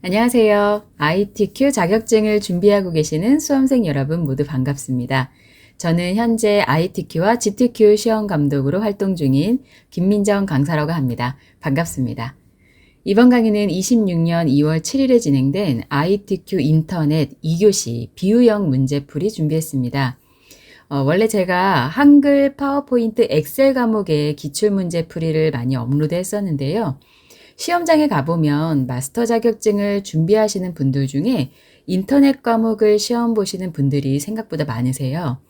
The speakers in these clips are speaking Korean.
안녕하세요. ITQ 자격증을 준비하고 계시는 수험생 여러분 모두 반갑습니다. 저는 현재 ITQ와 GTQ 시험 감독으로 활동 중인 김민정 강사라고 합니다. 반갑습니다. 이번 강의는 26년 2월 7일에 진행된 ITQ 인터넷 2교시 비유형 문제풀이 준비했습니다. 원래 제가 한글, 파워포인트, 엑셀 과목의 기출문제풀이를 많이 업로드했었는데요. 시험장에 가보면 마스터 자격증을 준비하시는 분들 중에 인터넷 과목을 시험 보시는 분들이 생각보다 많으세요.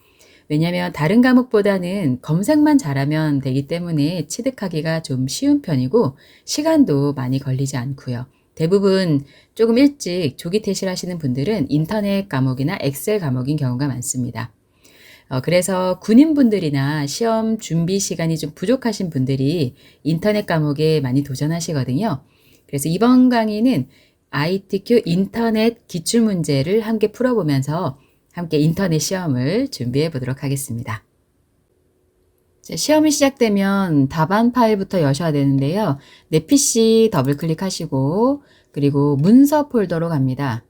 왜냐하면 다른 과목보다는 검색만 잘하면 되기 때문에 취득하기가 좀 쉬운 편이고 시간도 많이 걸리지 않고요. 대부분 조금 일찍 조기 퇴실하시는 분들은 인터넷 과목이나 엑셀 과목인 경우가 많습니다. 그래서 군인분들이나 시험 준비 시간이 좀 부족하신 분들이 인터넷 과목에 많이 도전하시거든요. 그래서 이번 강의는 ITQ 인터넷 기출문제를 함께 풀어보면서 함께 인터넷 시험을 준비해 보도록 하겠습니다. 시험이 시작되면 답안 파일부터 여셔야 되는데요. 내 PC 더블 클릭하시고 그리고 문서 폴더로 갑니다.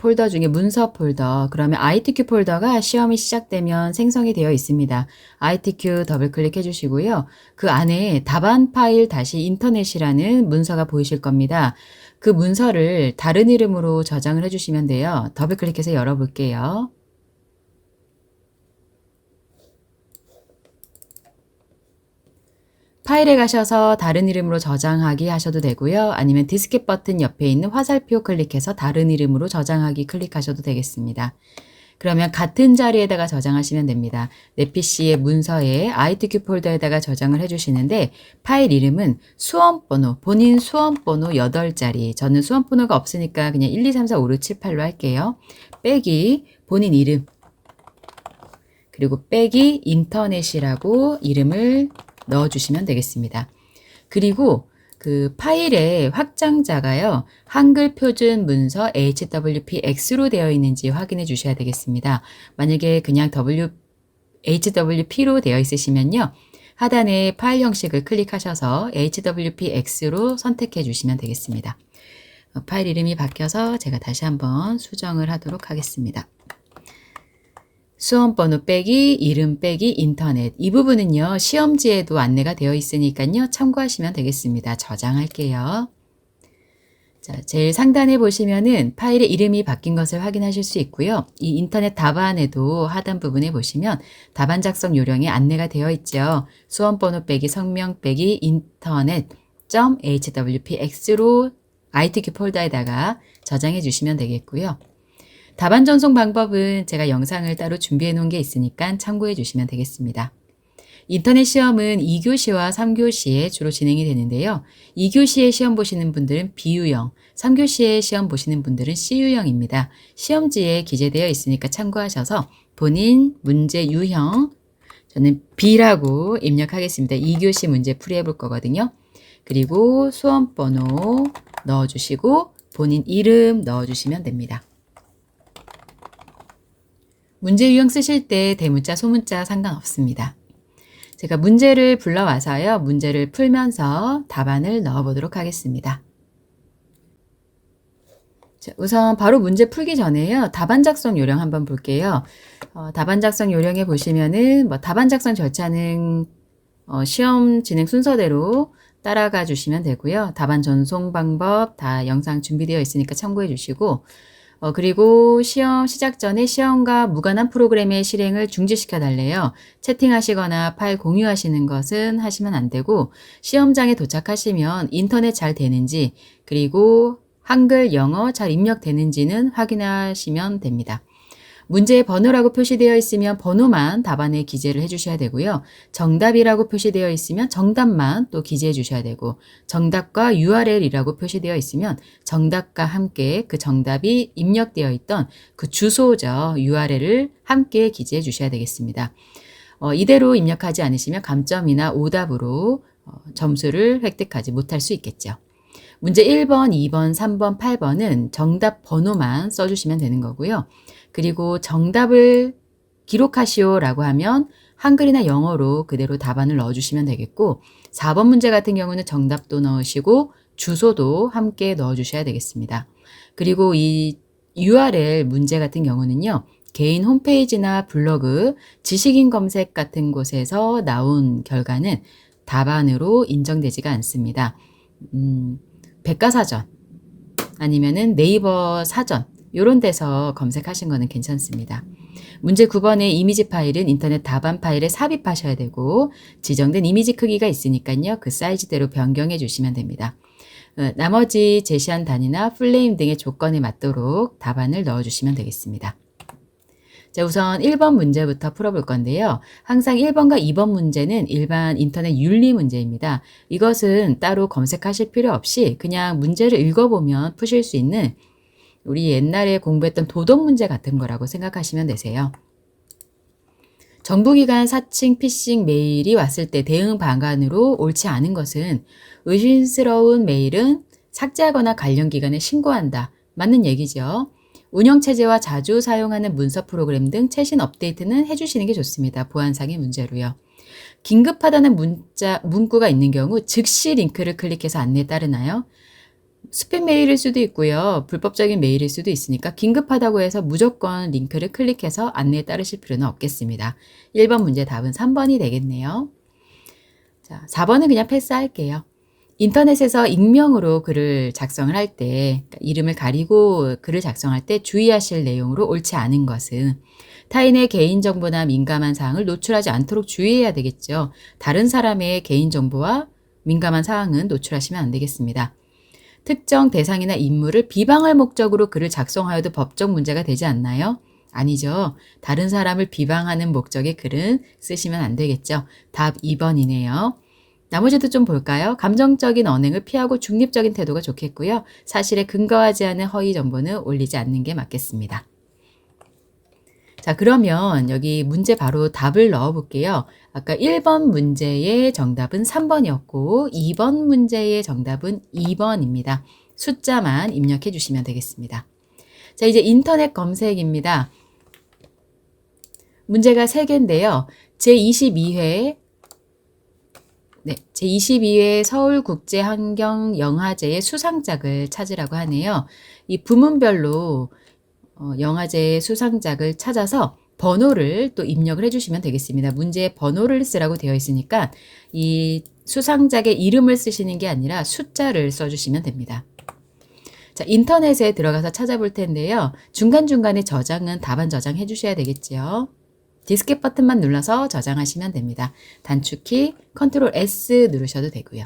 폴더 중에 문서 폴더, 그러면 ITQ 폴더가 시험이 시작되면 생성이 되어 있습니다. ITQ 더블 클릭해 주시고요. 그 안에 답안 파일 다시 인터넷이라는 문서가 보이실 겁니다. 그 문서를 다른 이름으로 저장을 해 주시면 돼요. 더블 클릭해서 열어볼게요. 파일에 가셔서 다른 이름으로 저장하기 하셔도 되고요. 아니면 디스켓 버튼 옆에 있는 화살표 클릭해서 다른 이름으로 저장하기 클릭하셔도 되겠습니다. 그러면 같은 자리에다가 저장하시면 됩니다. 내 PC의 문서에 ITQ 폴더에다가 저장을 해주시는데 파일 이름은 수험번호, 본인 수험번호 8자리. 저는 수험번호가 없으니까 그냥 1, 2, 3, 4, 5, 6, 7, 8로 할게요. 빼기 본인 이름 그리고 빼기 인터넷이라고 이름을 넣어주시면 되겠습니다. 그리고 그 파일의 확장자가요. 한글 표준 문서 HWPX로 되어 있는지 확인해 주셔야 되겠습니다. 만약에 그냥 HWP로 되어 있으시면요. 하단에 파일 형식을 클릭하셔서 HWPX로 선택해 주시면 되겠습니다. 파일 이름이 바뀌어서 제가 다시 한번 수정을 하도록 하겠습니다. 수험번호 빼기, 이름 빼기, 인터넷. 이 부분은요, 시험지에도 안내가 되어 있으니까요, 참고하시면 되겠습니다. 저장할게요. 자, 제일 상단에 보시면은 파일의 이름이 바뀐 것을 확인하실 수 있고요. 이 인터넷 답안에도 하단 부분에 보시면 답안 작성 요령이 안내가 되어 있죠. 수험번호 빼기, 성명 빼기, internet.hwpx로 ITQ 폴더에다가 저장해 주시면 되겠고요. 답안 전송 방법은 제가 영상을 따로 준비해 놓은 게 있으니까 참고해 주시면 되겠습니다. 인터넷 시험은 2교시와 3교시에 주로 진행이 되는데요. 2교시에 시험 보시는 분들은 B유형, 3교시에 시험 보시는 분들은 C유형입니다. 시험지에 기재되어 있으니까 참고하셔서 본인 문제 유형, 저는 B라고 입력하겠습니다. 2교시 문제 풀이해 볼 거거든요. 그리고 수험번호 넣어주시고 본인 이름 넣어주시면 됩니다. 문제 유형 쓰실 때 대문자, 소문자 상관없습니다. 제가 문제를 불러와서요. 문제를 풀면서 답안을 넣어보도록 하겠습니다. 자, 우선 바로 문제 풀기 전에요. 답안 작성 요령 한번 볼게요. 답안 작성 요령에 보시면은 답안 작성 절차는 시험 진행 순서대로 따라가 주시면 되고요. 답안 전송 방법 다 영상 준비되어 있으니까 참고해 주시고 그리고 시험 시작 전에 시험과 무관한 프로그램의 실행을 중지시켜 달래요. 채팅하시거나 파일 공유하시는 것은 하시면 안 되고 시험장에 도착하시면 인터넷 잘 되는지 그리고 한글, 영어 잘 입력되는지는 확인하시면 됩니다. 문제의 번호라고 표시되어 있으면 번호만 답안에 기재를 해주셔야 되고요. 정답이라고 표시되어 있으면 정답만 또 기재해 주셔야 되고 정답과 URL이라고 표시되어 있으면 정답과 함께 그 정답이 입력되어 있던 그 주소죠. URL을 함께 기재해 주셔야 되겠습니다. 이대로 입력하지 않으시면 감점이나 오답으로 점수를 획득하지 못할 수 있겠죠. 문제 1번, 2번, 3번, 8번은 정답 번호만 써주시면 되는 거고요. 그리고 정답을 기록하시오라고 하면 한글이나 영어로 그대로 답안을 넣어주시면 되겠고 4번 문제 같은 경우는 정답도 넣으시고 주소도 함께 넣어주셔야 되겠습니다. 그리고 이 URL 문제 같은 경우는요. 개인 홈페이지나 블로그, 지식인 검색 같은 곳에서 나온 결과는 답안으로 인정되지가 않습니다. 백과사전 아니면은 네이버 사전 이런 데서 검색하신 거는 괜찮습니다. 문제 9번의 이미지 파일은 인터넷 답안 파일에 삽입하셔야 되고 지정된 이미지 크기가 있으니까요. 그 사이즈대로 변경해 주시면 됩니다. 나머지 제시한 단위나 플레임 등의 조건에 맞도록 답안을 넣어주시면 되겠습니다. 자, 우선 1번 문제부터 풀어볼 건데요. 항상 1번과 2번 문제는 일반 인터넷 윤리 문제입니다. 이것은 따로 검색하실 필요 없이 그냥 문제를 읽어보면 푸실 수 있는 우리 옛날에 공부했던 도덕 문제 같은 거라고 생각하시면 되세요. 정부기관 사칭 피싱 메일이 왔을 때 대응 방안으로 옳지 않은 것은 의심스러운 메일은 삭제하거나 관련 기관에 신고한다. 맞는 얘기죠. 운영체제와 자주 사용하는 문서 프로그램 등 최신 업데이트는 해주시는 게 좋습니다. 보안상의 문제로요. 긴급하다는 문구가 있는 경우 즉시 링크를 클릭해서 안내에 따르나요? 스팸 메일일 수도 있고요. 불법적인 메일일 수도 있으니까 긴급하다고 해서 무조건 링크를 클릭해서 안내에 따르실 필요는 없겠습니다. 1번 문제 답은 3번이 되겠네요. 자, 4번은 그냥 패스할게요. 인터넷에서 익명으로 글을 작성을 할 때, 그러니까 이름을 가리고 글을 작성할 때 주의하실 내용으로 옳지 않은 것은 타인의 개인정보나 민감한 사항을 노출하지 않도록 주의해야 되겠죠. 다른 사람의 개인정보와 민감한 사항은 노출하시면 안 되겠습니다. 특정 대상이나 인물을 비방할 목적으로 글을 작성하여도 법적 문제가 되지 않나요? 아니죠. 다른 사람을 비방하는 목적의 글은 쓰시면 안 되겠죠. 답 2번이네요. 나머지도 좀 볼까요? 감정적인 언행을 피하고 중립적인 태도가 좋겠고요. 사실에 근거하지 않은 허위 정보는 올리지 않는 게 맞겠습니다. 자, 그러면 여기 문제 바로 답을 넣어 볼게요. 아까 1번 문제의 정답은 3번이었고 2번 문제의 정답은 2번입니다. 숫자만 입력해 주시면 되겠습니다. 자, 이제 인터넷 검색입니다. 문제가 3개인데요. 제22회 제22회 서울국제환경영화제의 수상작을 찾으라고 하네요. 이 부문별로 영화제의 수상작을 찾아서 번호를 또 입력을 해주시면 되겠습니다. 문제에 번호를 쓰라고 되어 있으니까 이 수상작의 이름을 쓰시는 게 아니라 숫자를 써주시면 됩니다. 자, 인터넷에 들어가서 찾아볼 텐데요. 중간중간에 저장은 답안 저장해 주셔야 되겠지요. 디스켓 버튼만 눌러서 저장하시면 됩니다. 단축키 컨트롤 S 누르셔도 되고요.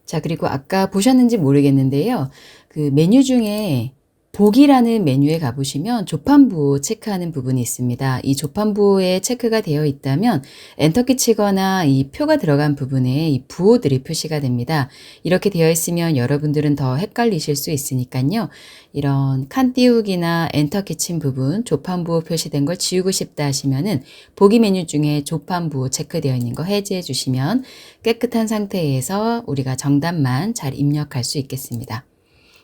자, 그리고 아까 보셨는지 모르겠는데요. 그 메뉴 중에 보기라는 메뉴에 가보시면 조판부 체크하는 부분이 있습니다. 이 조판부에 체크가 되어 있다면 엔터키 치거나 이 표가 들어간 부분에 이 부호들이 표시가 됩니다. 이렇게 되어 있으면 여러분들은 더 헷갈리실 수 있으니까요. 이런 칸 띄우기나 엔터키 친 부분, 조판부호 표시된 걸 지우고 싶다 하시면은 보기 메뉴 중에 조판부호 체크되어 있는 거 해제해 주시면 깨끗한 상태에서 우리가 정답만 잘 입력할 수 있겠습니다.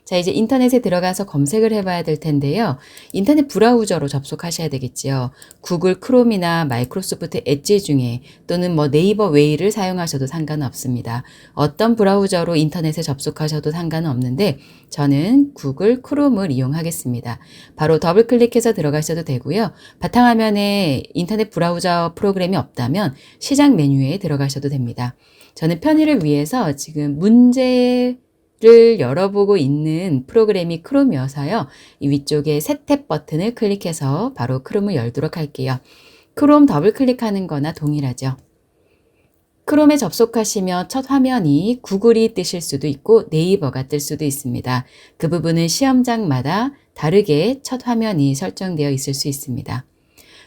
자, 이제 인터넷에 들어가서 검색을 해봐야 될 텐데요. 인터넷 브라우저로 접속하셔야 되겠지요. 구글 크롬이나 마이크로소프트 엣지 중에 또는 뭐 네이버 웨이를 사용하셔도 상관없습니다. 어떤 브라우저로 인터넷에 접속하셔도 상관은 없는데 저는 구글 크롬을 이용하겠습니다. 바로 더블 클릭해서 들어가셔도 되고요. 바탕화면에 인터넷 브라우저 프로그램이 없다면 시작 메뉴에 들어가셔도 됩니다. 저는 편의를 위해서 지금 문제를 열어보고 있는 프로그램이 크롬이어서요. 이 위쪽에 새 탭 버튼을 클릭해서 바로 크롬을 열도록 할게요. 크롬 더블 클릭하는 거나 동일하죠. 크롬에 접속하시면 첫 화면이 구글이 뜨실 수도 있고 네이버가 뜰 수도 있습니다. 그 부분은 시험장마다 다르게 첫 화면이 설정되어 있을 수 있습니다.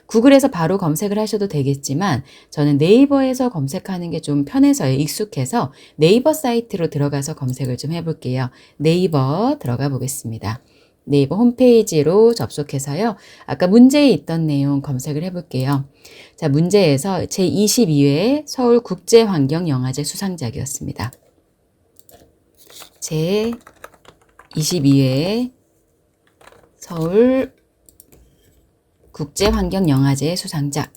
구글에서 바로 검색을 하셔도 되겠지만 저는 네이버에서 검색하는 게 좀 편해서요. 익숙해서 네이버 사이트로 들어가서 검색을 좀 해볼게요. 네이버 들어가 보겠습니다. 네이버 홈페이지로 접속해서요. 아까 문제에 있던 내용 검색을 해볼게요. 자, 문제에서 제22회 서울국제환경영화제 수상작이었습니다. 제22회 서울 국제환경영화제 수상작.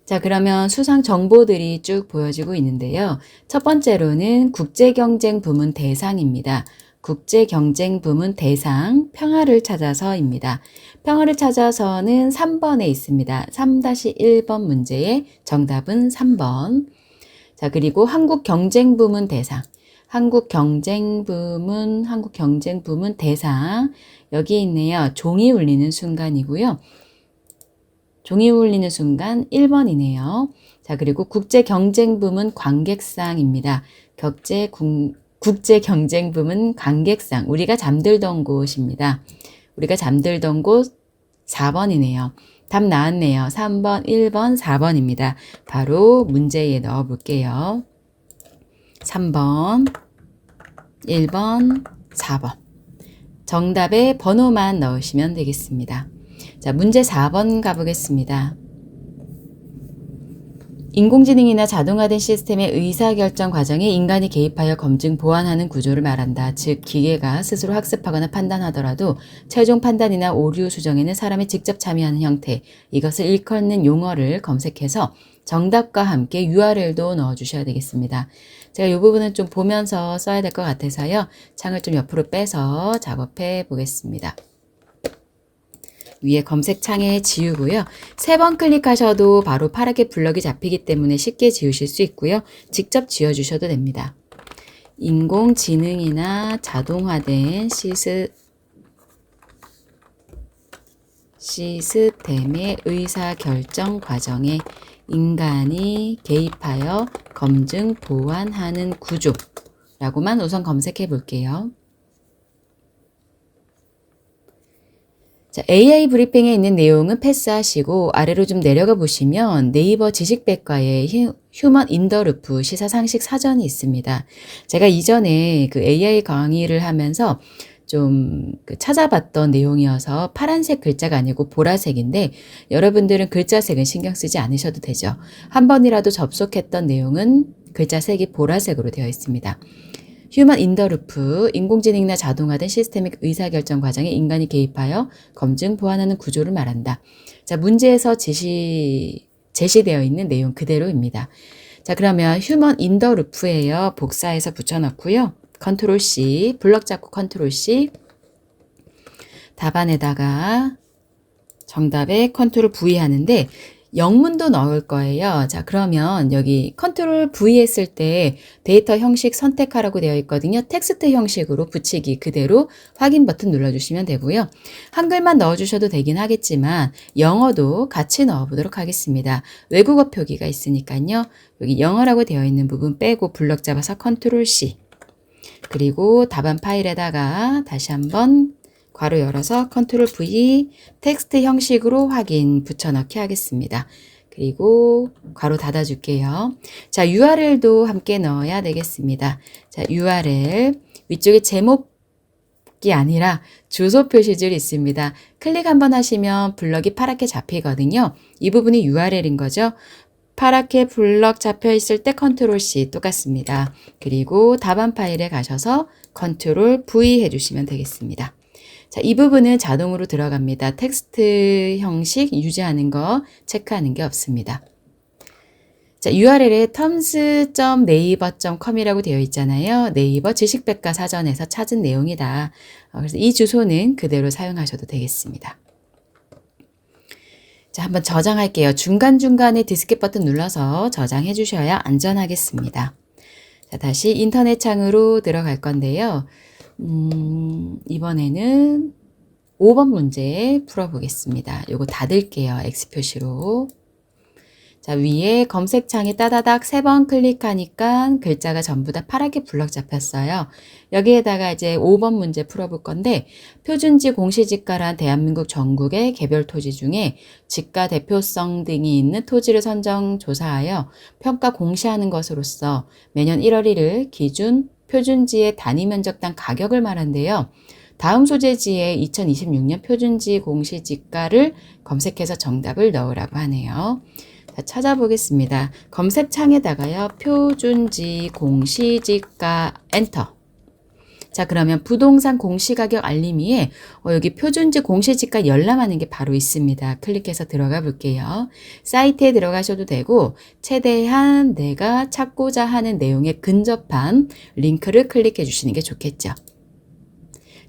자, 그러면 수상 정보들이 쭉 보여지고 있는데요. 첫 번째로는 국제경쟁 부문 대상입니다. 국제경쟁 부문 대상 평화를 찾아서입니다. 평화를 찾아서는 3번에 있습니다. 3-1번 문제의 정답은 3번. 자, 그리고 한국경쟁 부문 대상. 한국경쟁 부문 대상. 여기 있네요. 종이 울리는 순간이고요. 종이 울리는 순간 1번이네요. 자, 그리고 국제경쟁 부문 관객상입니다. 국제경쟁 부문 관객상. 우리가 잠들던 곳입니다. 우리가 잠들던 곳 4번이네요. 답 나왔네요. 3번, 1번, 4번입니다. 바로 문제에 넣어 볼게요. 3번, 1번, 4번. 정답의 번호만 넣으시면 되겠습니다. 자, 문제 4번 가보겠습니다. 인공지능이나 자동화된 시스템의 의사결정 과정에 인간이 개입하여 검증, 보완하는 구조를 말한다. 즉, 기계가 스스로 학습하거나 판단하더라도 최종 판단이나 오류 수정에는 사람이 직접 참여하는 형태, 이것을 일컫는 용어를 검색해서 정답과 함께 URL도 넣어주셔야 되겠습니다. 제가 이 부분은 좀 보면서 써야 될 것 같아서요. 창을 좀 옆으로 빼서 작업해 보겠습니다. 위에 검색창에 지우고요. 3번 클릭하셔도 바로 파랗게 블럭이 잡히기 때문에 쉽게 지우실 수 있고요. 직접 지워주셔도 됩니다. 인공지능이나 자동화된 시스템의 의사결정 과정에 인간이 개입하여 검증, 보완하는 구조라고만 우선 검색해 볼게요. 자, AI 브리핑에 있는 내용은 패스하시고 아래로 좀 내려가 보시면 네이버 지식백과에 휴먼 인더 루프 시사상식 사전이 있습니다. 제가 이전에 그 AI 강의를 하면서 좀 찾아봤던 내용이어서 파란색 글자가 아니고 보라색인데 여러분들은 글자색은 신경 쓰지 않으셔도 되죠. 한 번이라도 접속했던 내용은 글자색이 보라색으로 되어 있습니다. 휴먼 인더 루프, 인공지능이나 자동화된 시스템의 의사결정 과정에 인간이 개입하여 검증, 보완하는 구조를 말한다. 자, 문제에서 제시되어 있는 내용 그대로입니다. 자, 그러면 휴먼 인더 루프예요. 복사해서 붙여넣고요. 컨트롤 C, 블럭 잡고 컨트롤 C, 답안에다가 정답에 컨트롤 V 하는데 영문도 넣을 거예요. 자, 그러면 여기 컨트롤 V 했을 때 데이터 형식 선택하라고 되어 있거든요. 텍스트 형식으로 붙이기 그대로 확인 버튼 눌러주시면 되고요. 한글만 넣어주셔도 되긴 하겠지만 영어도 같이 넣어보도록 하겠습니다. 외국어 표기가 있으니까요. 여기 영어라고 되어 있는 부분 빼고 블럭 잡아서 컨트롤 C, 그리고 답안 파일에다가 다시 한번 괄호 열어서 컨트롤 V, 텍스트 형식으로 확인 붙여넣기 하겠습니다. 그리고 괄호 닫아줄게요. 자, URL도 함께 넣어야 되겠습니다. 자, URL 위쪽에 제목이 아니라 주소 표시줄이 있습니다. 클릭 한번 하시면 블럭이 파랗게 잡히거든요. 이 부분이 URL인 거죠. 파랗게 블럭 잡혀 있을 때 컨트롤 C 똑같습니다. 그리고 답안 파일에 가셔서 컨트롤 V 해주시면 되겠습니다. 자, 이 부분은 자동으로 들어갑니다. 텍스트 형식 유지하는 거 체크하는 게 없습니다. 자, URL에 terms.naver.com이라고 되어 있잖아요. 네이버 지식백과 사전에서 찾은 내용이다. 그래서 이 주소는 그대로 사용하셔도 되겠습니다. 자, 한번 저장할게요. 중간중간에 디스켓 버튼 눌러서 저장해 주셔야 안전하겠습니다. 자, 다시 인터넷 창으로 들어갈 건데요. 이번에는 5번 문제 풀어보겠습니다. 요거 닫을게요. X 표시로. 자, 위에 검색창에 따다닥 3번 클릭하니까 글자가 전부 다 파랗게 블럭 잡혔어요. 여기에다가 이제 5번 문제 풀어볼 건데, 표준지 공시지가란 대한민국 전국의 개별 토지 중에 지가 대표성 등이 있는 토지를 선정 조사하여 평가 공시하는 것으로서 매년 1월 1일 기준 표준지의 단위 면적당 가격을 말한대요. 다음 소재지에 2026년 표준지 공시지가를 검색해서 정답을 넣으라고 하네요. 자, 찾아보겠습니다. 검색창에다가요. 표준지 공시지가 엔터. 자, 그러면 부동산 공시가격 알림이에 여기 표준지 공시지가 열람하는 게 바로 있습니다. 클릭해서 들어가 볼게요. 사이트에 들어가셔도 되고 최대한 내가 찾고자 하는 내용에 근접한 링크를 클릭해 주시는 게 좋겠죠.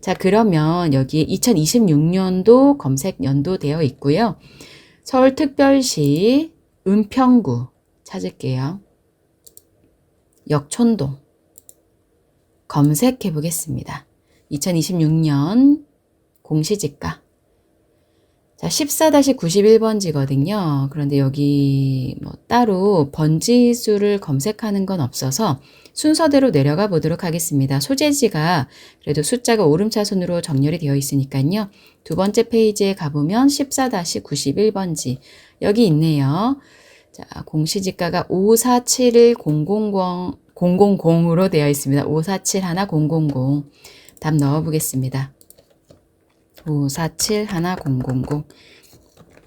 자, 그러면 여기 2026년도 검색 연도 되어 있고요. 서울특별시 은평구 찾을게요. 역촌동 검색해 보겠습니다. 2026년 공시지가. 자, 14-91번지거든요. 그런데 여기 뭐 따로 번지수를 검색하는 건 없어서 순서대로 내려가 보도록 하겠습니다. 소재지가 그래도 숫자가 오름차순으로 정렬이 되어 있으니까요. 두 번째 페이지에 가보면 14-91번지 여기 있네요. 자, 공시지가가 5471000으로 되어 있습니다. 5471000. 답 넣어보겠습니다. 5471000.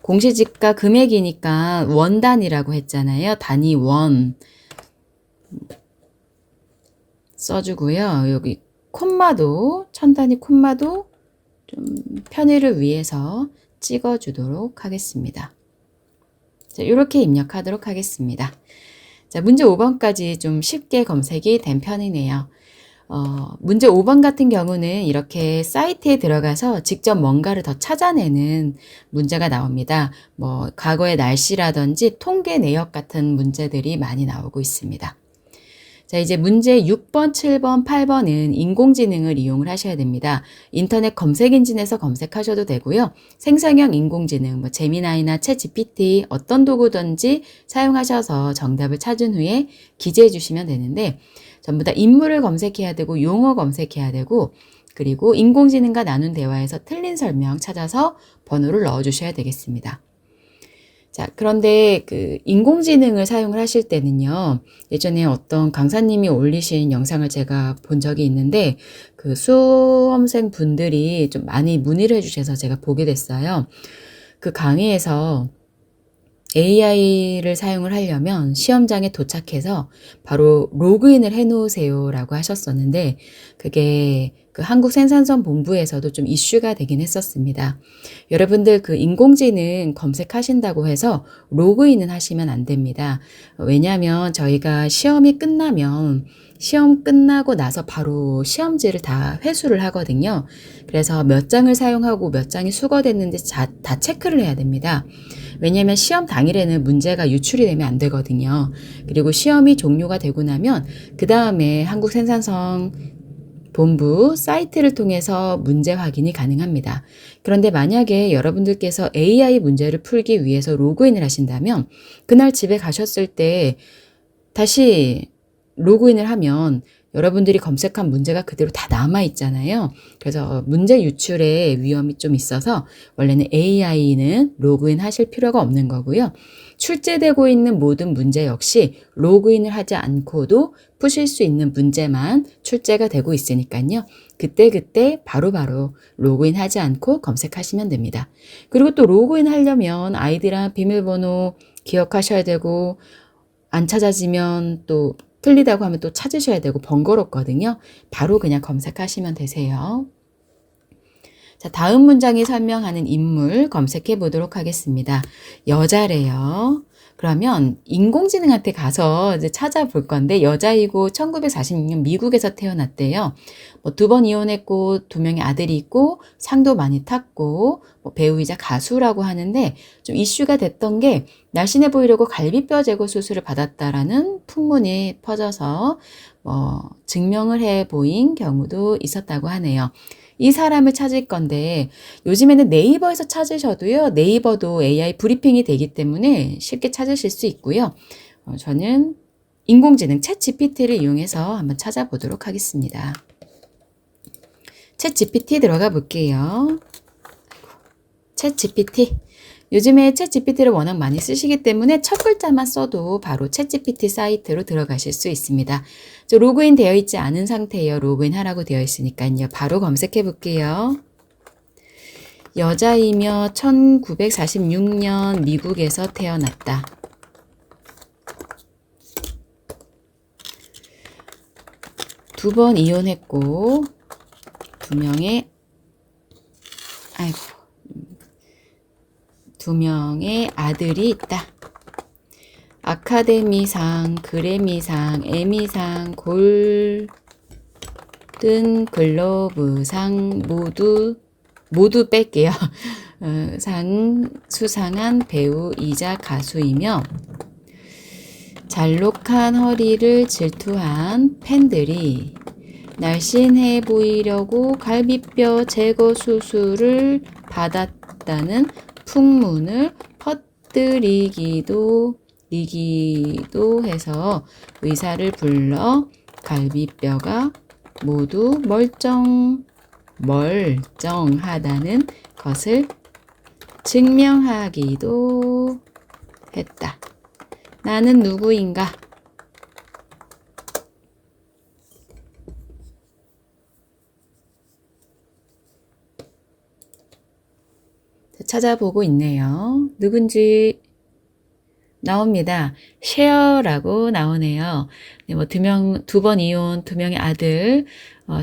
공시지가 금액이니까 원단이라고 했잖아요. 단위 원 써주고요. 여기 콤마도 천 단위 콤마도 좀 편의를 위해서 찍어주도록 하겠습니다. 자, 이렇게 입력하도록 하겠습니다. 자, 문제 5번까지 좀 쉽게 검색이 된 편이네요. 문제 5번 같은 경우는 이렇게 사이트에 들어가서 직접 뭔가를 더 찾아내는 문제가 나옵니다. 뭐 과거의 날씨라든지 통계 내역 같은 문제들이 많이 나오고 있습니다. 자, 이제 문제 6번, 7번, 8번은 인공지능을 이용을 하셔야 됩니다. 인터넷 검색 엔진에서 검색하셔도 되고요. 생성형 인공지능, 뭐 제미나이나 챗 GPT 어떤 도구든지 사용하셔서 정답을 찾은 후에 기재해 주시면 되는데 전부 다 인물을 검색해야 되고 용어 검색해야 되고 그리고 인공지능과 나눈 대화에서 틀린 설명 찾아서 번호를 넣어 주셔야 되겠습니다. 자, 그런데 그 인공지능을 사용을 하실 때는요, 예전에 어떤 강사님이 올리신 영상을 제가 본 적이 있는데, 그 수험생 분들이 좀 많이 문의를 해주셔서 제가 보게 됐어요. 그 강의에서 AI를 사용을 하려면 시험장에 도착해서 바로 로그인을 해 놓으세요라고 하셨었는데, 그게 그 한국생산성본부에서도 좀 이슈가 되긴 했었습니다. 여러분들 그 인공지능 검색하신다고 해서 로그인은 하시면 안 됩니다. 왜냐하면 저희가 시험이 끝나면 시험 끝나고 나서 바로 시험지를 다 회수를 하거든요. 그래서 몇 장을 사용하고 몇 장이 수거됐는지 다 체크를 해야 됩니다. 왜냐하면 시험 당일에는 문제가 유출이 되면 안 되거든요. 그리고 시험이 종료가 되고 나면 그 다음에 한국생산성본부 사이트를 통해서 문제 확인이 가능합니다. 그런데 만약에 여러분들께서 AI 문제를 풀기 위해서 로그인을 하신다면 그날 집에 가셨을 때 다시 로그인을 하면 여러분들이 검색한 문제가 그대로 다 남아 있잖아요. 그래서 문제 유출의 위험이 좀 있어서 원래는 AI는 로그인 하실 필요가 없는 거고요. 출제되고 있는 모든 문제 역시 로그인을 하지 않고도 푸실 수 있는 문제만 출제가 되고 있으니까요. 그때그때 바로바로 로그인 하지 않고 검색하시면 됩니다. 그리고 또 로그인 하려면 아이디랑 비밀번호 기억하셔야 되고 안 찾아지면 또 틀리다고 하면 또 찾으셔야 되고 번거롭거든요. 바로 그냥 검색하시면 되세요. 자, 다음 문장이 설명하는 인물 검색해 보도록 하겠습니다. 여자래요. 그러면 인공지능한테 가서 이제 찾아볼 건데 여자이고 1946년 미국에서 태어났대요. 뭐 2번 이혼했고 2명의 아들이 있고 상도 많이 탔고 뭐 배우이자 가수라고 하는데 좀 이슈가 됐던 게 날씬해 보이려고 갈비뼈 제거 수술을 받았다라는 풍문이 퍼져서 뭐 증명을 해 보인 경우도 있었다고 하네요. 이 사람을 찾을 건데 요즘에는 네이버에서 찾으셔도요. 네이버도 AI 브리핑이 되기 때문에 쉽게 찾으실 수 있고요. 저는 인공지능 챗 GPT를 이용해서 한번 찾아보도록 하겠습니다. 챗 GPT 들어가 볼게요. 챗 GPT. 요즘에 챗 GPT를 워낙 많이 쓰시기 때문에 첫 글자만 써도 바로 챗 GPT 사이트로 들어가실 수 있습니다. 저 로그인 되어 있지 않은 상태예요. 로그인 하라고 되어 있으니까요. 바로 검색해 볼게요. 여자이며 1946년 미국에서 태어났다. 두 번 이혼했고 두 명의 아들이 있다. 아카데미상, 그래미상, 에미상, 골든 글로브상 모두 뺄게요. 상 수상한 배우이자 가수이며 잘록한 허리를 질투한 팬들이 날씬해 보이려고 갈비뼈 제거 수술을 받았다는 풍문을 퍼뜨리기도 해서 의사를 불러 갈비뼈가 모두 멀쩡하다는 것을 증명하기도 했다. 나는 누구인가? 찾아보고 있네요. 누군지 나옵니다. 셰어라고 나오네요. 네, 뭐 두 번 이혼, 두 명의 아들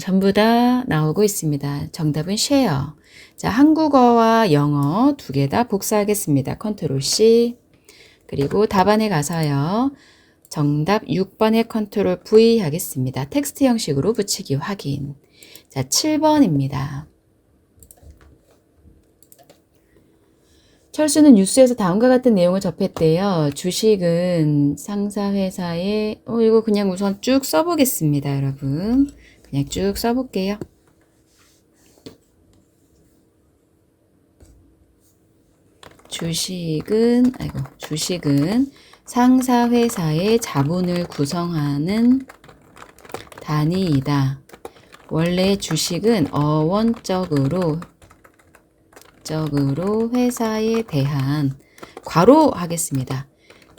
전부 다 나오고 있습니다. 정답은 셰어. 자, 한국어와 영어 두 개 다 복사하겠습니다. 컨트롤 C. 그리고 답안에 가서요. 정답 6번에 컨트롤 V 하겠습니다. 텍스트 형식으로 붙이기 확인. 자, 7번입니다. 철수는 뉴스에서 다음과 같은 내용을 접했대요. 주식은 상사회사에 이거 그냥 우선 쭉 써보겠습니다, 여러분. 그냥 쭉 써볼게요. 주식은 상사회사의 자본을 구성하는 단위이다. 원래 주식은 어원적으로 회사에 대한 괄호 하겠습니다.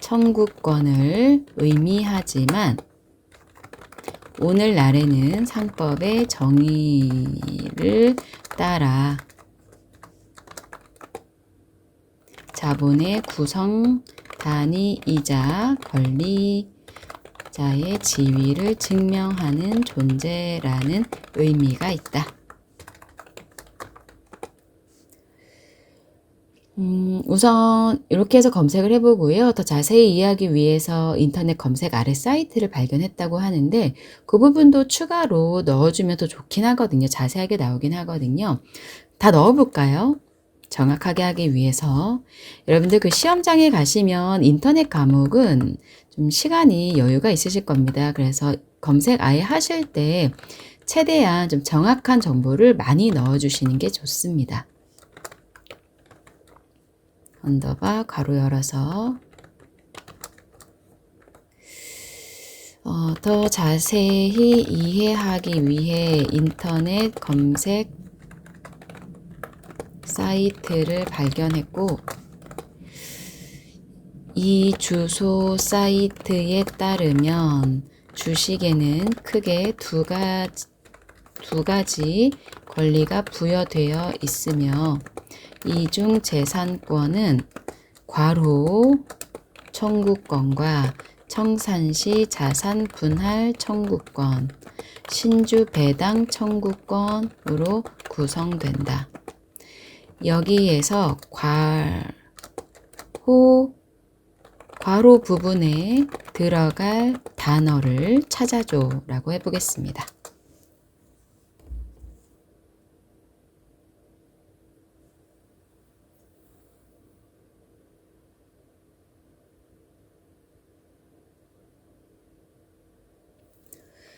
청구권을 의미하지만 오늘날에는 상법의 정의를 따라 자본의 구성 단위이자 권리자의 지위를 증명하는 존재라는 의미가 있다. 우선 이렇게 해서 검색을 해보고요. 더 자세히 이해하기 위해서 인터넷 검색 아래 사이트를 발견했다고 하는데 그 부분도 추가로 넣어주면 더 좋긴 하거든요. 자세하게 나오긴 하거든요. 다 넣어볼까요? 정확하게 하기 위해서. 여러분들 그 시험장에 가시면 인터넷 과목은 좀 시간이 여유가 있으실 겁니다. 그래서 검색 아예 하실 때 최대한 좀 정확한 정보를 많이 넣어주시는 게 좋습니다. 언더바 가로 열어서 더 자세히 이해하기 위해 인터넷 검색 사이트를 발견했고 이 주소 사이트에 따르면 주식에는 크게 두 가지 권리가 부여되어 있으며 이 중 재산권은 괄호 청구권과 청산시 자산 분할 청구권, 신주 배당 청구권으로 구성된다. 여기에서 괄호 부분에 들어갈 단어를 찾아줘 라고 해보겠습니다.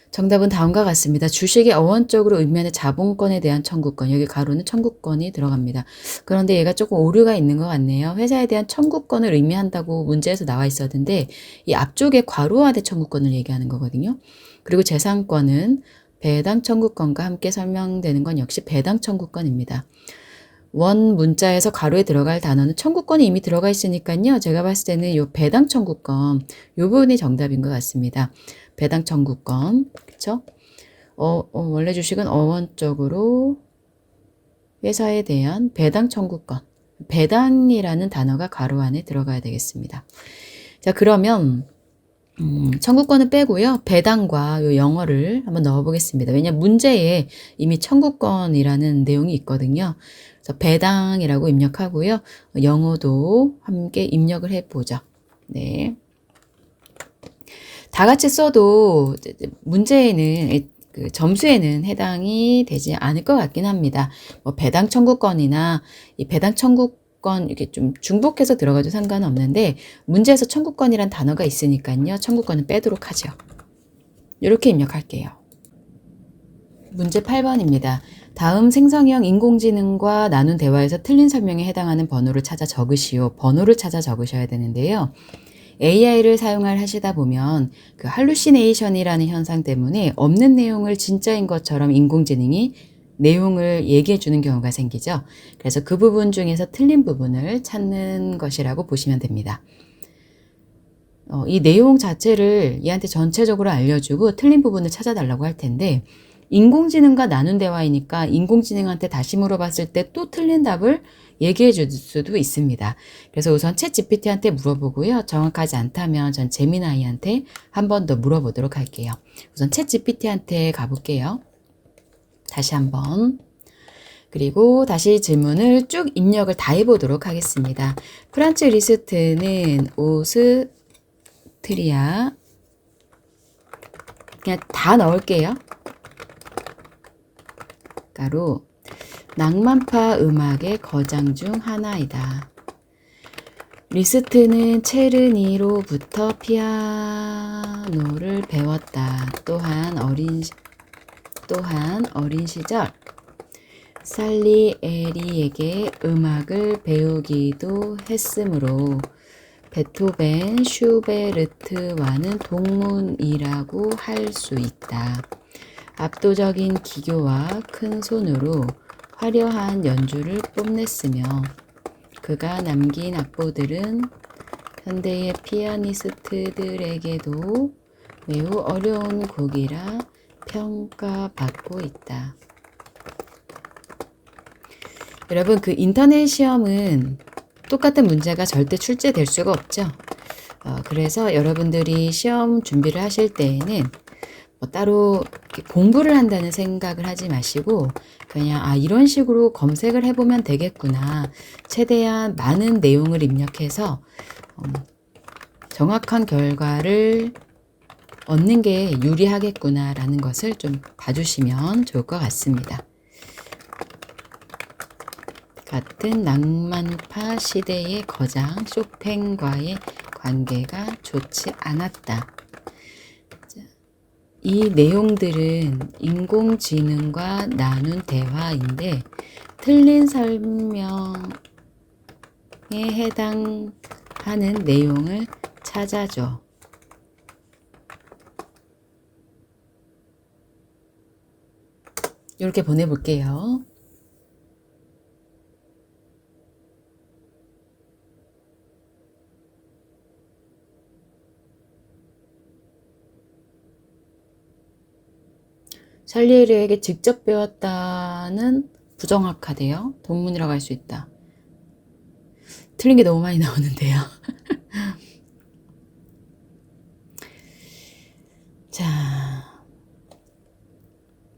정답은 다음과 같습니다. 주식의 어원적으로 의미하는 자본권에 대한 청구권, 여기 가로는 청구권이 들어갑니다. 그런데 얘가 조금 오류가 있는 것 같네요. 회사에 대한 청구권을 의미한다고 문제에서 나와 있었는데 이 앞쪽에 괄호화된 청구권을 얘기하는 거거든요. 그리고 재산권은 배당 청구권과 함께 설명되는 건 역시 배당 청구권입니다. 원 문자에서 가로에 들어갈 단어는 청구권이 이미 들어가 있으니까요. 제가 봤을 때는 이 배당 청구권, 이 부분이 정답인 것 같습니다. 배당 청구권, 그쵸? 원래 주식은 어원적으로 회사에 대한 배당 청구권, 배당이라는 단어가 가로 안에 들어가야 되겠습니다. 자, 그러면 청구권은 빼고요. 배당과 요 영어를 한번 넣어 보겠습니다. 왜냐면 문제에 이미 청구권이라는 내용이 있거든요. 그래서 배당이라고 입력하고요. 영어도 함께 입력을 해 보죠. 네. 다 같이 써도 문제에는 그 점수에는 해당이 되지 않을 것 같긴 합니다. 뭐 배당 청구권이나 이 배당 청구권 이렇게 좀 중복해서 들어가도 상관없는데 문제에서 청구권이란 단어가 있으니까요. 청구권은 빼도록 하죠. 이렇게 입력할게요. 문제 8번입니다. 다음 생성형 인공지능과 나눈 대화에서 틀린 설명에 해당하는 번호를 찾아 적으시오. 번호를 찾아 적으셔야 되는데요. AI를 사용을 하시다 보면 그 할루시네이션이라는 현상 때문에 없는 내용을 진짜인 것처럼 인공지능이 내용을 얘기해 주는 경우가 생기죠. 그래서 그 부분 중에서 틀린 부분을 찾는 것이라고 보시면 됩니다. 이 내용 자체를 얘한테 전체적으로 알려주고 틀린 부분을 찾아달라고 할 텐데 인공지능과 나눈 대화이니까 인공지능한테 다시 물어봤을 때 또 틀린 답을 얘기해 줄 수도 있습니다. 그래서 우선 챗 GPT한테 물어보고요. 정확하지 않다면 전 제미나이한테 한 번 더 물어보도록 할게요. 우선 챗 GPT한테 가볼게요. 다시 한번. 그리고 다시 질문을 쭉 입력을 다 해보도록 하겠습니다. 프란츠 리스트는 오스트리아 그냥 다 넣을게요. 가로 낭만파 음악의 거장 중 하나이다. 리스트는 체르니로부터 피아노를 배웠다. 또한 어린 시절 살리에리에게 음악을 배우기도 했으므로 베토벤, 슈베르트와는 동문이라고 할 수 있다. 압도적인 기교와 큰 손으로 화려한 연주를 뽐냈으며 그가 남긴 악보들은 현대의 피아니스트들에게도 매우 어려운 곡이라 평가받고 있다. 여러분, 그 인터넷 시험은 똑같은 문제가 절대 출제될 수가 없죠. 그래서 여러분들이 시험 준비를 하실 때에는 뭐 따로 공부를 한다는 생각을 하지 마시고 그냥 이런 식으로 검색을 해보면 되겠구나. 최대한 많은 내용을 입력해서 정확한 결과를 얻는 게 유리하겠구나라는 것을 좀 봐주시면 좋을 것 같습니다. 같은 낭만파 시대의 거장 쇼팽과의 관계가 좋지 않았다. 이 내용들은 인공지능과 나눈 대화인데 틀린 설명에 해당하는 내용을 찾아줘. 이렇게 보내볼게요. 샬리에르에게 직접 배웠다는 부정확하대요. 동문이라고 할 수 있다. 틀린 게 너무 많이 나오는데요. 자,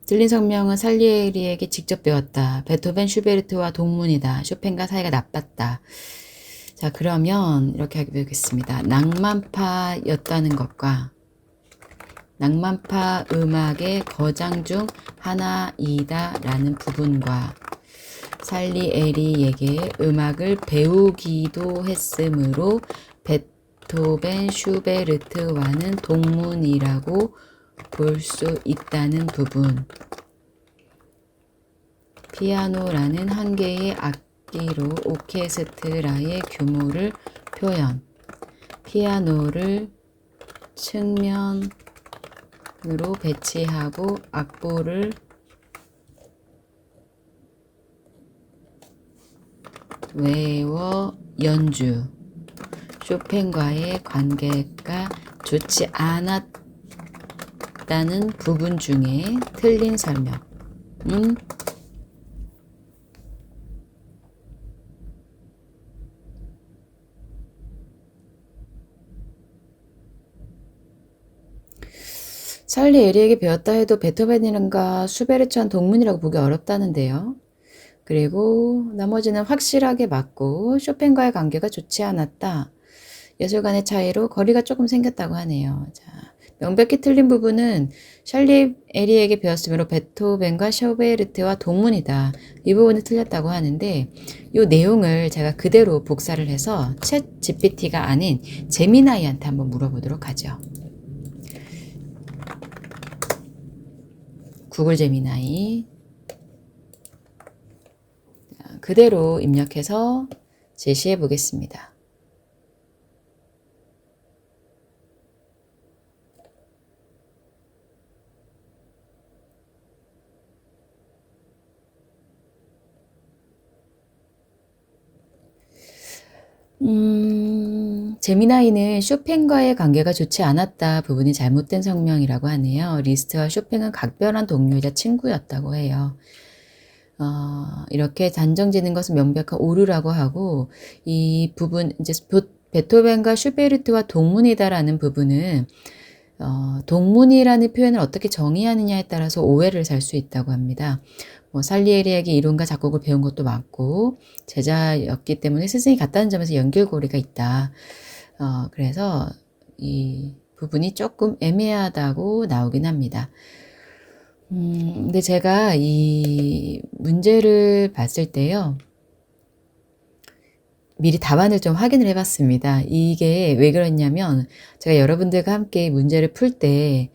틀린 설명은 살리에리에게 직접 배웠다. 베토벤, 슈베르트와 동문이다. 쇼팽과 사이가 나빴다. 자, 그러면 이렇게 해보겠습니다. 낭만파였다는 것과 낭만파 음악의 거장 중 하나이다 라는 부분과 살리에리에게 음악을 배우기도 했으므로 베토벤, 슈베르트와는 동문이라고 볼 수 있다는 부분, 피아노라는 한 개의 악기로 오케스트라의 규모를 표현, 피아노를 측면으로 배치하고 악보를 외워 연주, 쇼팽과의 관계가 좋지 않았다는 부분 중에 틀린 설명은 살리에리에게 배웠다 해도 베토벤이란가 슈베르트한 동문이라고 보기 어렵다는데요. 그리고 나머지는 확실하게 맞고 쇼팽과의 관계가 좋지 않았다. 예술 간의 차이로 거리가 조금 생겼다고 하네요. 자, 명백히 틀린 부분은 샬리 에리에게 배웠으므로 베토벤과 슈베르트와 동문이다. 이 부분이 틀렸다고 하는데 이 내용을 제가 그대로 복사를 해서 챗 GPT가 아닌 제미나이한테 한번 물어보도록 하죠. 구글 제미나이 그대로 입력해서 제시해 보겠습니다. 제미나이는 쇼팽과의 관계가 좋지 않았다 부분이 잘못된 성명이라고 하네요. 리스트와 쇼팽은 각별한 동료이자 친구였다고 해요. 이렇게 단정짓는 것은 명백한 오류라고 하고 이 부분 이제 베토벤과 슈베르트와 동문이다라는 부분은 동문이라는 표현을 어떻게 정의하느냐에 따라서 오해를 살 수 있다고 합니다. 살리에리에게 이론과 작곡을 배운 것도 맞고 제자였기 때문에 스승이 같다는 점에서 연결고리가 있다. 그래서 이 부분이 조금 애매하다고 나오긴 합니다. 근데 제가 이 문제를 봤을 때요. 미리 답안을 좀 확인을 해 봤습니다. 이게 왜 그랬냐면 제가 여러분들과 함께 문제를 풀 때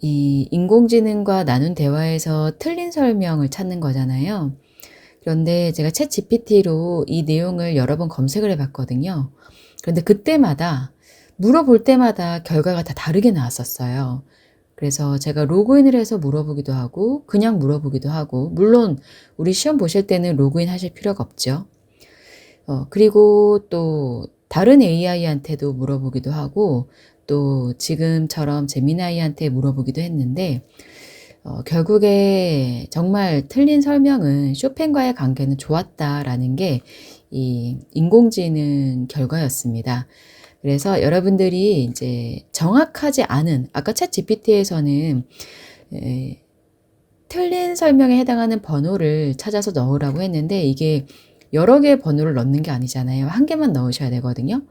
이 인공지능과 나눈 대화에서 틀린 설명을 찾는 거잖아요. 그런데 제가 챗 GPT로 이 내용을 여러 번 검색을 해 봤거든요. 그런데 그때마다 물어볼 때마다 결과가 다 다르게 나왔었어요. 그래서 제가 로그인을 해서 물어보기도 하고 그냥 물어보기도 하고 물론 우리 시험 보실 때는 로그인 하실 필요가 없죠. 그리고 또 다른 AI한테도 물어보기도 하고 또 지금처럼 제미나이한테 물어보기도 했는데 결국에 정말 틀린 설명은 쇼팽과의 관계는 좋았다라는 게 이 인공지능 결과였습니다. 그래서 여러분들이 이제 정확하지 않은 아까 챗 GPT에서는 틀린 설명에 해당하는 번호를 찾아서 넣으라고 했는데 이게 여러 개의 번호를 넣는 게 아니잖아요. 한 개만 넣으셔야 되거든요.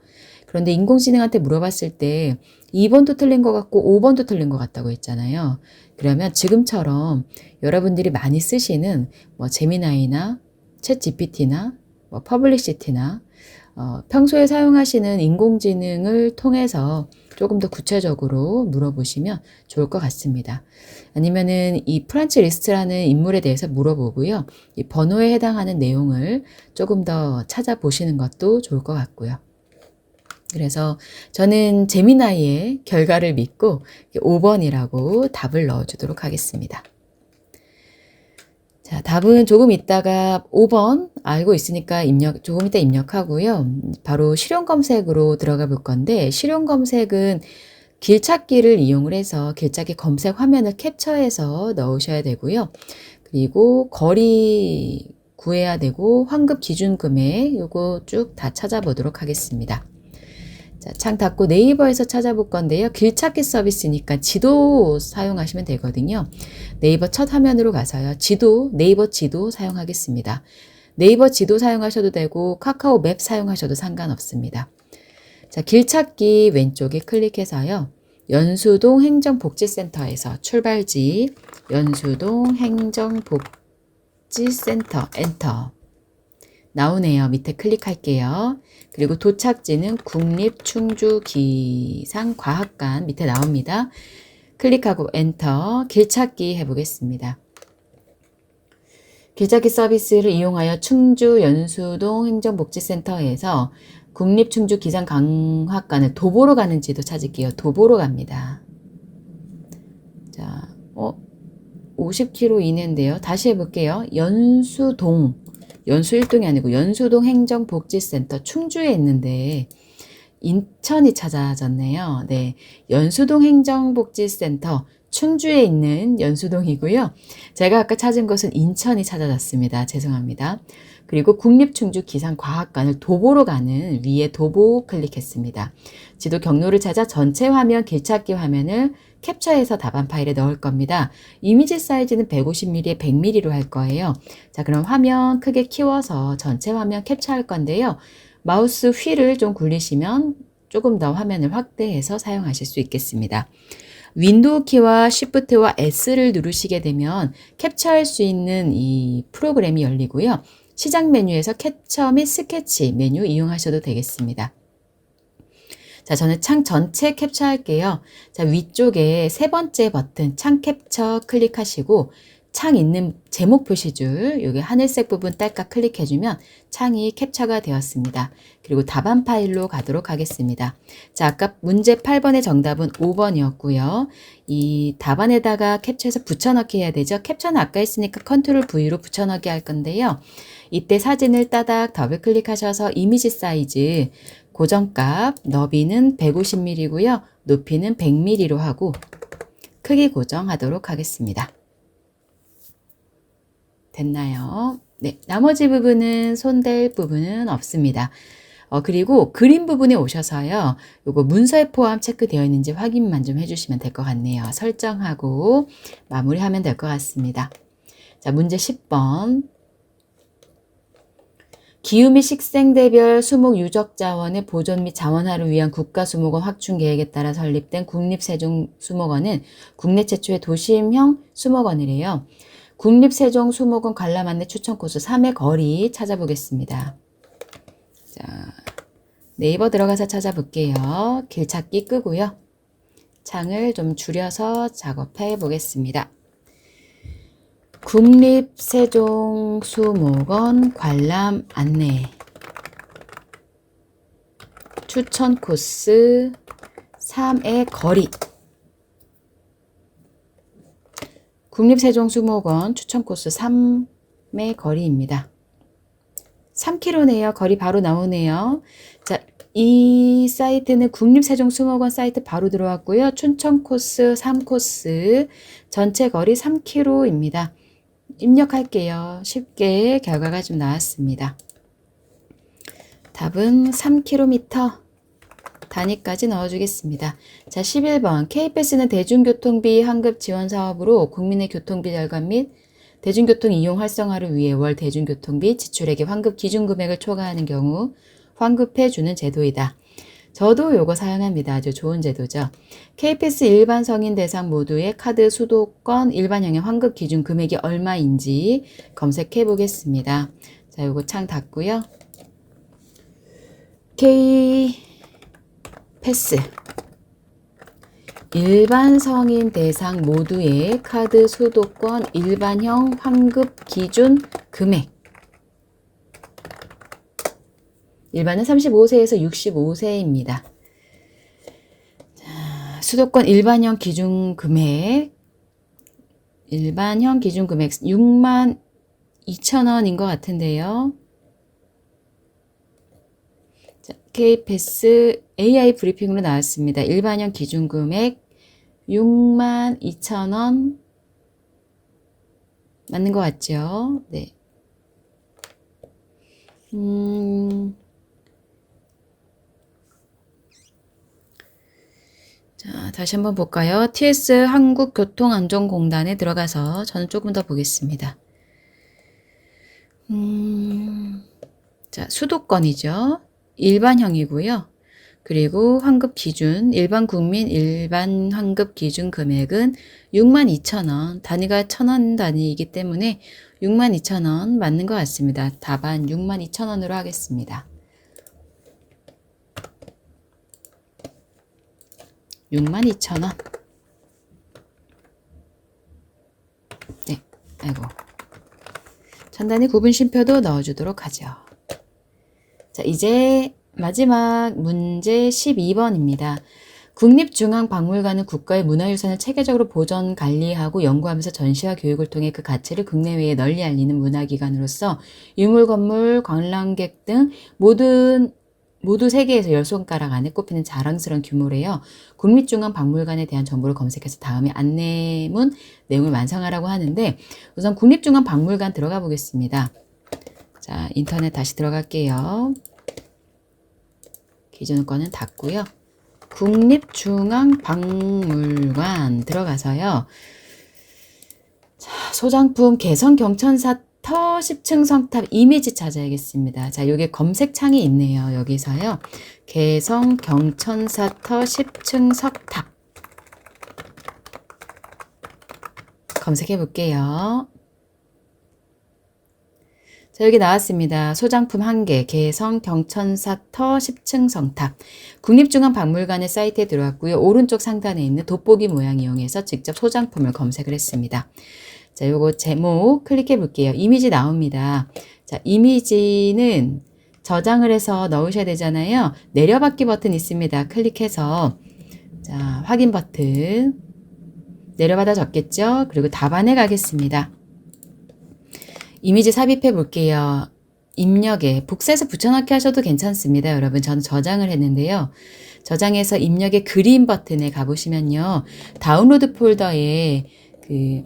그런데 인공지능한테 물어봤을 때 2번도 틀린 것 같고 5번도 틀린 것 같다고 했잖아요. 그러면 지금처럼 여러분들이 많이 쓰시는 제미나이나 챗 GPT나 퍼블릭시티나 평소에 사용하시는 인공지능을 통해서 조금 더 구체적으로 물어보시면 좋을 것 같습니다. 아니면은 이 프란츠 리스트라는 인물에 대해서 물어보고요. 이 번호에 해당하는 내용을 조금 더 찾아보시는 것도 좋을 것 같고요. 그래서 저는 제미나이의 결과를 믿고 5번이라고 답을 넣어주도록 하겠습니다. 자, 답은 조금 있다가 5번 알고 있으니까 조금 이따 입력하고요. 바로 실용 검색으로 들어가 볼 건데, 실용 검색은 길찾기를 이용을 해서 길찾기 검색 화면을 캡처해서 넣으셔야 되고요. 그리고 거리 구해야 되고, 환급 기준 금액, 요거 쭉 다 찾아보도록 하겠습니다. 자, 창 닫고 네이버에서 찾아볼 건데요. 길찾기 서비스니까 지도 사용하시면 되거든요. 네이버 첫 화면으로 가서요. 네이버 지도 사용하겠습니다. 네이버 지도 사용하셔도 되고 카카오 맵 사용하셔도 상관없습니다. 자, 길찾기 왼쪽에 클릭해서요. 연수동 행정복지센터에서 출발지 연수동 행정복지센터 엔터 나오네요. 밑에 클릭할게요. 그리고 도착지는 국립충주기상과학관 밑에 나옵니다. 클릭하고 엔터 길찾기 해보겠습니다. 길찾기 서비스를 이용하여 충주 연수동 행정복지센터에서 국립충주기상과학관을 도보로 가는지도 찾을게요. 도보로 갑니다. 자, 50km 이내인데요. 다시 해볼게요. 연수 1동이 아니고 연수동 행정복지센터 충주에 있는데 인천이 찾아졌네요. 네, 연수동 행정복지센터 충주에 있는 연수동이고요. 제가 아까 찾은 것은 인천이 찾아졌습니다. 죄송합니다. 그리고 국립충주기상과학관을 도보로 가는 위에 도보 클릭했습니다. 지도 경로를 찾아 전체 화면 길찾기 화면을 캡처해서 답안 파일에 넣을 겁니다. 이미지 사이즈는 150mm에 100mm로 할 거예요. 자, 그럼 화면 크게 키워서 전체 화면 캡처할 건데요. 마우스 휠을 좀 굴리시면 조금 더 화면을 확대해서 사용하실 수 있겠습니다. 윈도우 키와 쉬프트와 S를 누르시게 되면 캡처할 수 있는 이 프로그램이 열리고요. 시작 메뉴에서 캡처 및 스케치 메뉴 이용하셔도 되겠습니다. 자, 저는 창 전체 캡처할게요. 자, 위쪽에 세 번째 버튼 창 캡처 클릭하시고 창 있는 제목 표시줄 여기 하늘색 부분 딸깍 클릭해주면 창이 캡처가 되었습니다. 그리고 답안 파일로 가도록 하겠습니다. 자, 아까 문제 8번의 정답은 5번이었고요. 이 답안에다가 캡처해서 붙여넣기 해야 되죠. 캡처는 아까 했으니까 컨트롤 V로 붙여넣기 할 건데요. 이때 사진을 따닥 더블 클릭하셔서 이미지 사이즈 고정값 너비는 150mm고요. 높이는 100mm로 하고 크기 고정하도록 하겠습니다. 됐나요? 네, 나머지 부분은 손댈 부분은 없습니다. 그리고 그림 부분에 오셔서요. 요거 문서에 포함 체크되어 있는지 확인만 좀 해주시면 될 것 같네요. 설정하고 마무리하면 될 것 같습니다. 자, 문제 10번. 기후 및 식생대별 수목 유적 자원의 보존 및 자원화를 위한 국가수목원 확충 계획에 따라 설립된 국립세종수목원은 국내 최초의 도심형 수목원이래요. 국립세종수목원 관람 안내 추천 코스 3의 거리 찾아보겠습니다. 자, 네이버 들어가서 찾아볼게요. 길찾기 끄고요. 창을 좀 줄여서 작업해 보겠습니다. 국립세종수목원 관람 안내 추천 코스 3의 거리 국립세종수목원 추천 코스 3의 거리입니다. 3km네요. 거리 바로 나오네요. 자, 이 사이트는 국립세종수목원 사이트 바로 들어왔고요. 춘천 코스 3코스 전체 거리 3km입니다. 입력할게요. 쉽게 결과가 좀 나왔습니다. 답은 3km 단위까지 넣어주겠습니다. 자, 11번 KPS는 대중교통비 환급 지원 사업으로 국민의 교통비 절감 및 대중교통 이용 활성화를 위해 월 대중교통비 지출액의 환급 기준 금액을 초과하는 경우 환급해주는 제도이다. 저도 요거 사용합니다. 아주 좋은 제도죠. KPS 일반 성인 대상 모두의 카드 수도권 일반형의 환급 기준 금액이 얼마인지 검색해 보겠습니다. 자, 요거 창 닫고요. KPS 일반 성인 대상 모두의 카드 수도권 일반형 환급 기준 금액 일반은 35세에서 65세입니다. 자, 수도권 일반형 기준 금액 일반형 기준 금액 62,000원인 것 같은데요. 자, KPS AI 브리핑으로 나왔습니다. 일반형 기준 금액 62,000원 맞는 것 같죠? 네. 자, 다시 한번 볼까요? TS 한국교통안전공단에 들어가서 저는 조금 더 보겠습니다. 자, 수도권이죠. 일반형이고요. 그리고 환급 기준, 일반 국민 일반 환급 기준 금액은 62,000원, 단위가 1,000원 단위이기 때문에 62,000원 맞는 것 같습니다. 답안 62,000원으로 하겠습니다. 62,000원. 네, 아이고. 전단에 구분 쉼표도 넣어주도록 하죠. 자, 이제 마지막 문제 12번입니다. 국립중앙박물관은 국가의 문화유산을 체계적으로 보존, 관리하고 연구하면서 전시와 교육을 통해 그 가치를 국내외에 널리 알리는 문화기관으로서 유물, 건물, 관람객 등 모두 세계에서 10손가락 안에 꼽히는 자랑스러운 규모래요. 국립중앙박물관에 대한 정보를 검색해서 다음에 안내문 내용을 완성하라고 하는데 우선 국립중앙박물관 들어가 보겠습니다. 자, 인터넷 다시 들어갈게요. 기존 거는 닫고요. 국립중앙박물관 들어가서요. 자, 소장품 개성 경천사 터 10층 성탑 이미지 찾아야겠습니다. 자, 요게 검색창이 있네요. 여기서요. 개성 경천사 터 10층 석탑 검색해 볼게요. 자, 여기 나왔습니다. 소장품 1개, 개성 경천사 터 10층 성탑. 국립중앙박물관의 사이트에 들어왔고요. 오른쪽 상단에 있는 돋보기 모양 이용해서 직접 소장품을 검색을 했습니다. 자, 요거 제목 클릭해 볼게요. 이미지 나옵니다. 자, 이미지는 저장을 해서 넣으셔야 되잖아요. 내려받기 버튼 있습니다. 클릭해서 자, 확인 버튼 내려받아 적겠죠? 그리고 답안에 가겠습니다. 이미지 삽입해 볼게요. 입력에 복사해서 붙여넣기 하셔도 괜찮습니다. 여러분 저는 저장을 했는데요. 저장해서 입력의 그림 버튼에 가보시면요. 다운로드 폴더에 그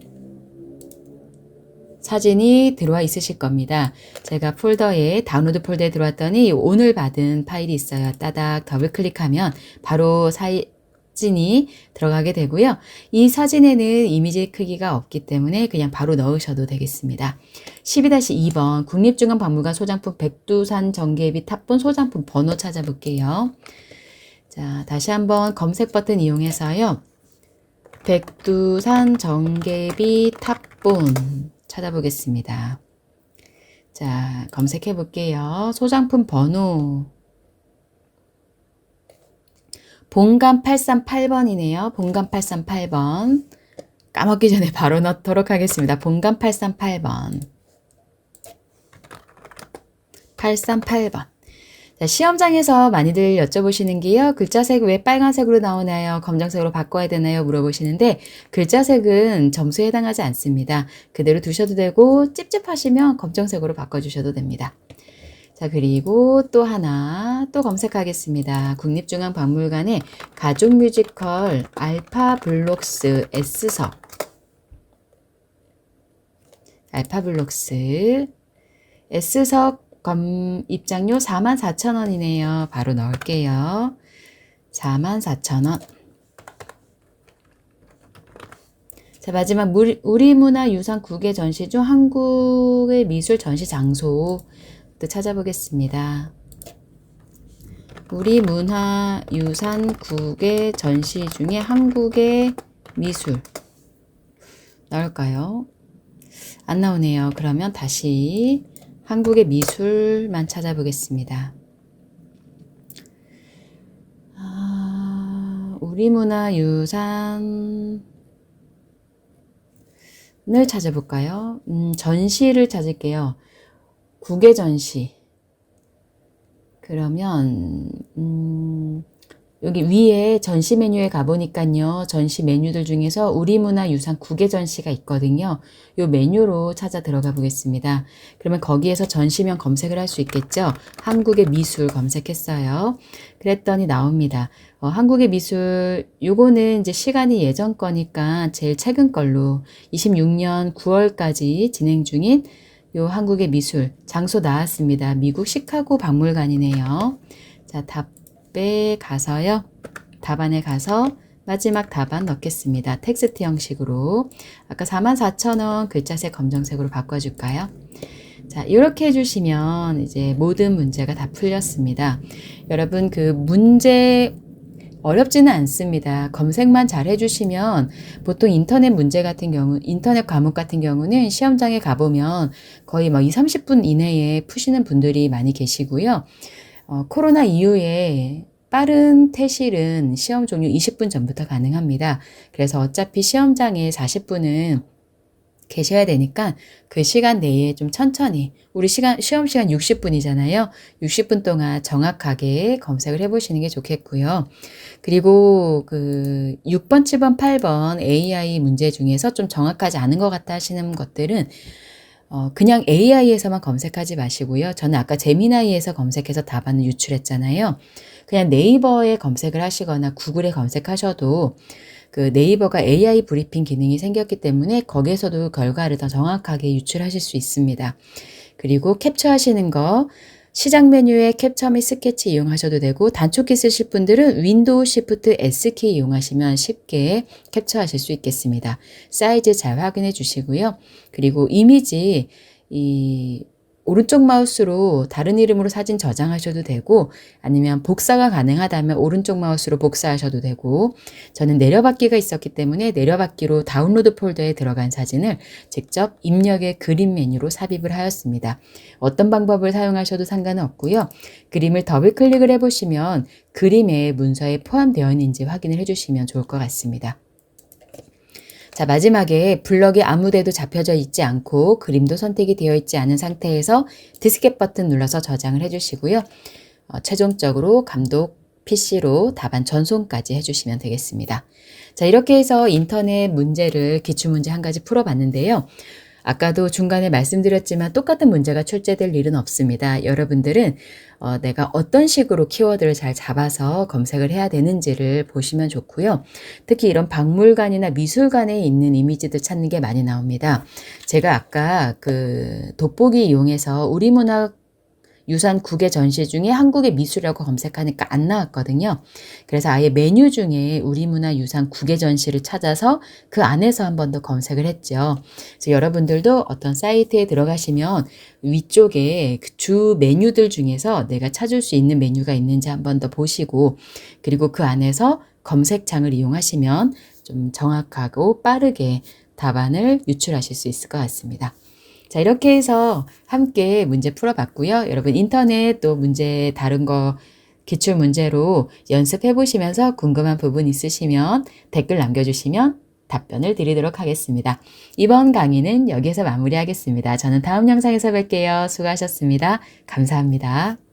사진이 들어와 있으실 겁니다. 제가 폴더에 다운로드 폴더에 들어왔더니 오늘 받은 파일이 있어요. 따닥 더블 클릭하면 바로 사진이 들어가게 되고요. 이 사진에는 이미지 크기가 없기 때문에 그냥 바로 넣으셔도 되겠습니다. 12-2번 국립중앙박물관 소장품 백두산 정계비 탑본 소장품 번호 찾아볼게요. 자, 다시 한번 검색 버튼 이용해서요. 백두산 정계비 탑본 찾아보겠습니다. 자, 검색해 볼게요. 소장품 번호 본관 838번이네요. 본관 838번. 까먹기 전에 바로 넣도록 하겠습니다. 본관 838번. 838번. 자, 시험장에서 많이들 여쭤보시는 게요. 글자색 왜 빨간색으로 나오나요? 검정색으로 바꿔야 되나요? 물어보시는데 글자색은 점수에 해당하지 않습니다. 그대로 두셔도 되고 찝찝하시면 검정색으로 바꿔주셔도 됩니다. 자, 그리고 또 하나 또 검색하겠습니다. 국립중앙박물관의 가족뮤지컬 알파블록스 S석 알파블록스 S석 입장료 44,000원이네요. 바로 넣을게요. 44,000원. 자, 마지막 우리문화유산 9개 전시 중 한국의 미술 전시 장소 또 찾아보겠습니다. 우리문화유산 9개 전시 중에 한국의 미술 나올까요? 안 나오네요. 그러면 다시 한국의 미술만 찾아보겠습니다. 우리문화유산을 찾아볼까요? 전시를 찾을게요. 국외 전시. 그러면 여기 위에 전시 메뉴에 가보니까요. 전시 메뉴들 중에서 우리문화유산 국외 전시가 있거든요. 요 메뉴로 찾아 들어가 보겠습니다. 그러면 거기에서 전시명 검색을 할 수 있겠죠. 한국의 미술 검색했어요. 그랬더니 나옵니다. 한국의 미술 요거는 이제 시간이 예전 거니까 제일 최근 걸로 26년 9월까지 진행 중인 요 한국의 미술 장소 나왔습니다. 미국 시카고 박물관이네요. 자, 답에 가서요. 답안에 가서 마지막 답안 넣겠습니다. 텍스트 형식으로. 아까 44,000원 글자색 검정색으로 바꿔줄까요? 자, 이렇게 해주시면 이제 모든 문제가 다 풀렸습니다. 여러분 그 문제 어렵지는 않습니다. 검색만 잘 해주시면 보통 인터넷 문제 같은 경우, 인터넷 과목 같은 경우는 시험장에 가보면 거의 뭐 20-30분 이내에 푸시는 분들이 많이 계시고요. 코로나 이후에 빠른 퇴실은 시험 종료 20분 전부터 가능합니다. 그래서 어차피 시험장에 40분은 계셔야 되니까 그 시간 내에 좀 천천히 우리 시험 시간 60분이잖아요. 60분 동안 정확하게 검색을 해보시는 게 좋겠고요. 그리고 그 6번, 7번, 8번 AI 문제 중에서 좀 정확하지 않은 것 같다 하시는 것들은 그냥 AI에서만 검색하지 마시고요. 저는 아까 제미나이에서 검색해서 답안을 유출했잖아요. 그냥 네이버에 검색을 하시거나 구글에 검색하셔도 그 네이버가 AI 브리핑 기능이 생겼기 때문에 거기에서도 결과를 더 정확하게 유출하실 수 있습니다. 그리고 캡처하시는 거 시작 메뉴에 캡처 및 스케치 이용하셔도 되고 단축키 쓰실 분들은 윈도우 시프트 S키 이용하시면 쉽게 캡처하실 수 있겠습니다. 사이즈 잘 확인해 주시고요. 그리고 이미지 오른쪽 마우스로 다른 이름으로 사진 저장하셔도 되고 아니면 복사가 가능하다면 오른쪽 마우스로 복사하셔도 되고 저는 내려받기가 있었기 때문에 내려받기로 다운로드 폴더에 들어간 사진을 직접 입력의 그림 메뉴로 삽입을 하였습니다. 어떤 방법을 사용하셔도 상관은 없고요. 그림을 더블 클릭을 해보시면 그림에 문서에 포함되어 있는지 확인을 해주시면 좋을 것 같습니다. 자, 마지막에 블럭이 아무데도 잡혀져 있지 않고 그림도 선택이 되어 있지 않은 상태에서 디스켓 버튼 눌러서 저장을 해주시고요. 최종적으로 감독 PC로 답안 전송까지 해주시면 되겠습니다. 자, 이렇게 해서 인터넷 문제를 기출문제 한 가지 풀어봤는데요. 아까도 중간에 말씀드렸지만 똑같은 문제가 출제될 일은 없습니다. 여러분들은 내가 어떤 식으로 키워드를 잘 잡아서 검색을 해야 되는지를 보시면 좋고요. 특히 이런 박물관이나 미술관에 있는 이미지들 찾는 게 많이 나옵니다. 제가 아까 그 돋보기 이용해서 우리문화 유산 9개 전시 중에 한국의 미술이라고 검색하니까 안 나왔거든요. 그래서 아예 메뉴 중에 우리문화유산 9개 전시를 찾아서 그 안에서 한 번 더 검색을 했죠. 그래서 여러분들도 어떤 사이트에 들어가시면 위쪽에 그 주 메뉴들 중에서 내가 찾을 수 있는 메뉴가 있는지 한 번 더 보시고 그리고 그 안에서 검색창을 이용하시면 좀 정확하고 빠르게 답안을 유출하실 수 있을 것 같습니다. 자, 이렇게 해서 함께 문제 풀어봤고요. 여러분 인터넷 또 문제 다른 거 기출 문제로 연습해 보시면서 궁금한 부분 있으시면 댓글 남겨주시면 답변을 드리도록 하겠습니다. 이번 강의는 여기에서 마무리하겠습니다. 저는 다음 영상에서 뵐게요. 수고하셨습니다. 감사합니다.